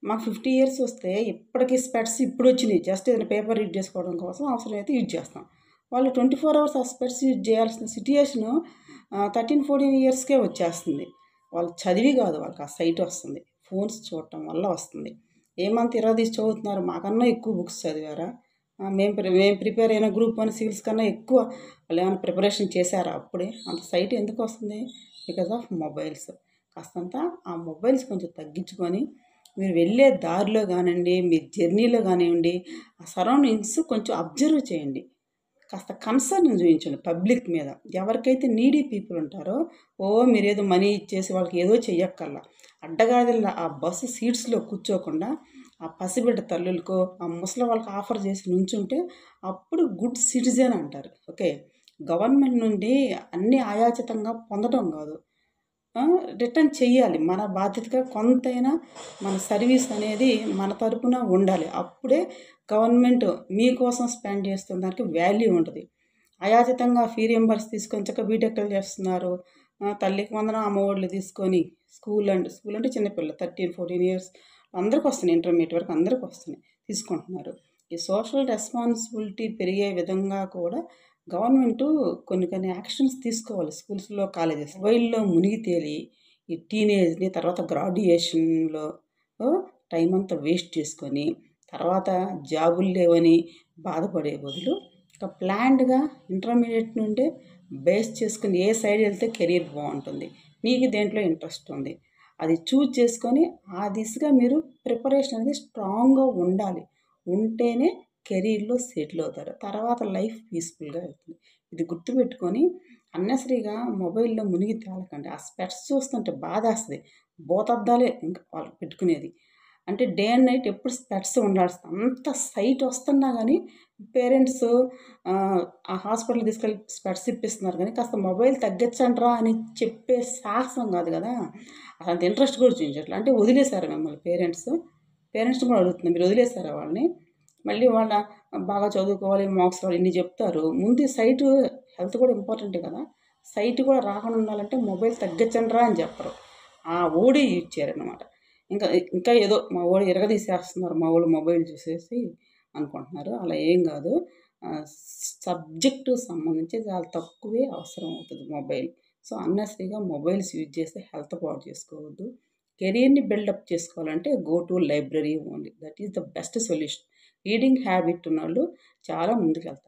మాకు 50 ఇయర్స్ వస్తే ఇప్పటికి స్పెట్స్ ఇప్పుడొచ్చినియి. జస్ట్ ఏదైనా పేపర్ రీడ్ చేసుకోవడం కోసం అవసరమైతే యూజ్ చేస్తాం. వాళ్ళు 24 అవర్స్ ఆ స్పెట్స్ యూజ్ చేయాల్సిన సిట్యుయేషను 13, 14 ఇయర్స్‌కే వచ్చేస్తుంది. వాళ్ళు చదివి కాదు వాళ్ళకి ఆ సైట్ వస్తుంది. ఫోన్స్ చూడటం వల్ల వస్తుంది. ఏమంత ఇరగదీసి చదువుతున్నారు. మాకన్నా ఎక్కువ బుక్స్ చదివారా? మేము ప్రిపేర్ అయిన గ్రూప్ 1 సివిల్స్ కన్నా ఎక్కువ వాళ్ళేమన్నా ప్రిపరేషన్ చేశారా అప్పుడే? అంత సైట్ ఎందుకొస్తుంది? Because of mobiles. కాస్తంత ఆ మొబైల్స్ కొంచెం తగ్గించుకొని మీరు వెళ్ళే దారిలో కానివ్వండి, మీ జర్నీలో కానివ్వండి, ఆ సరౌండింగ్స్ కొంచెం అబ్జర్వ్ చేయండి. కాస్త కన్సర్న్ చూయించండి పబ్లిక్ మీద. ఎవరికైతే నీడీ పీపుల్ ఉంటారో, మీరేదో మనీ ఇచ్చేసి వాళ్ళకి ఏదో చెయ్యక్కర్లా. అడ్డగాడిదల్లా ఆ బస్సు సీట్స్‌లో కూర్చోకుండా, ఆ పసిబిడ్డ తల్లులకో, ఆ ముసలి వాళ్ళకి ఆఫర్ చేసి నుంచుంటే, అప్పుడు గుడ్ సిటిజన్ అంటారు. ఓకే. గవర్నమెంట్ నుండి అన్నీ ఆయాచితంగా పొందటం కాదు. రిటర్న్ చెయ్యాలి. మన బాధ్యతగా కొంతైనా మన సర్వీస్ అనేది మన తరపున ఉండాలి. అప్పుడే గవర్నమెంట్ మీకోసం స్పెండ్ చేస్తున్న దానికి వాల్యూ ఉంటది. అయాచితంగా ఫీ రియంబర్స్ తీసుకొని చక్కగా బీటెక్‌లు చేస్తున్నారు. తల్లికి వందనం, అమ్మఒడులు తీసుకొని స్కూల్ అంటే చిన్న పిల్లలు 13, 14 ఇయర్స్ అందరికొస్తున్నాయి. ఇంటర్మీడియేట్ వరకు అందరికొస్తున్నాయి. తీసుకుంటున్నారు. ఈ సోషల్ రెస్పాన్సిబిలిటీ పెరిగే విధంగా కూడా గవర్నమెంటు కొన్ని యాక్షన్స్ తీసుకోవాలి స్కూల్స్‌లో, కాలేజెస్. మొబైల్‌లో మునిగి తేలి ఈ టీనేజ్‌ని తర్వాత గ్రాడ్యుయేషన్‌లో టైం అంతా వేస్ట్ చేసుకొని, తర్వాత జాబులు లేవని బాధపడే బదులు ఒక ప్లాన్డ్‌గా ఇంటర్మీడియేట్ నుండే బేస్ చేసుకొని ఏ సైడ్ వెళ్తే కెరీర్ బావుంటుంది. మీకు దేంట్లో ఇంట్రెస్ట్ ఉంది. అది చూజ్ చేసుకొని ఆ దిశగా మీరు ప్రిపరేషన్ అనేది స్ట్రాంగ్‌గా ఉండాలి. ఉంటేనే కెరీర్‌లో సెటిల్ అవుతారు. తర్వాత లైఫ్ పీస్‌ఫుల్‌గా వెళ్తుంది. ఇది గుర్తుపెట్టుకొని అన్నెసరీగా మొబైల్‌లో మునిగి తేలకండి. ఆ స్పెట్స్ చూస్తుంటే బాధేస్తది. భూతద్దాలే ఇంక వాళ్ళు పెట్టుకునేది. అంటే డే అండ్ నైట్ ఎప్పుడు స్పెట్స్ ఉండాల్సింది. అంత సైట్ వస్తున్నా గానీ పేరెంట్స్ ఆ హాస్పిటల్‌కి తీసుకెళ్ళి స్పెట్స్ ఇప్పిస్తున్నారు గానీ, కాస్త మొబైల్ తగ్గించండ్రా అని చెప్పే సాహసం కాదు గదా! అసలంత ఇంట్రెస్ట్ కూడా చూయించట్లే. అంటే వదిలేసారా మిమ్మల్ని పేరెంట్స్? పేరెంట్స్‌ని కూడా అడుగుతున్నా. మీరు వదిలేసారా వాళ్ళని? మళ్ళీ వాళ్ళ బాగా చదువుకోవాలి, మార్క్స్ రావాలి ఇన్ని చెప్తారు. ముందు సైటు హెల్త్ కూడా ఇంపార్టెంటే కదా! సైట్ కూడా రాకుండా ఉండాలంటే మొబైల్ తగ్గించండ్రా అని చెప్పరు. ఆ ఓడి యూజ్ చేయరనమాట. ఇంకా ఇంకా ఏదో మా వోడు ఇరగదీసేస్తున్నారు మా వోళ్ళు మొబైల్ చూసేసి అనుకుంటున్నారు. అలా ఏం గాదు. సబ్జెక్టు సంబంధించి చాలా తక్కువే అవసరం అవుతది మొబైల్. సో, అన్నెసరీగా మొబైల్స్ యూజ్ చేస్తే హెల్త్ పాడు చేసుకోవద్దు. కెరియర్‌ని బిల్డప్ చేసుకోవాలంటే go to library only. That is the best solution. Reading habit ఉన్నోళ్ళు చాలా ముందుకెళ్తారు.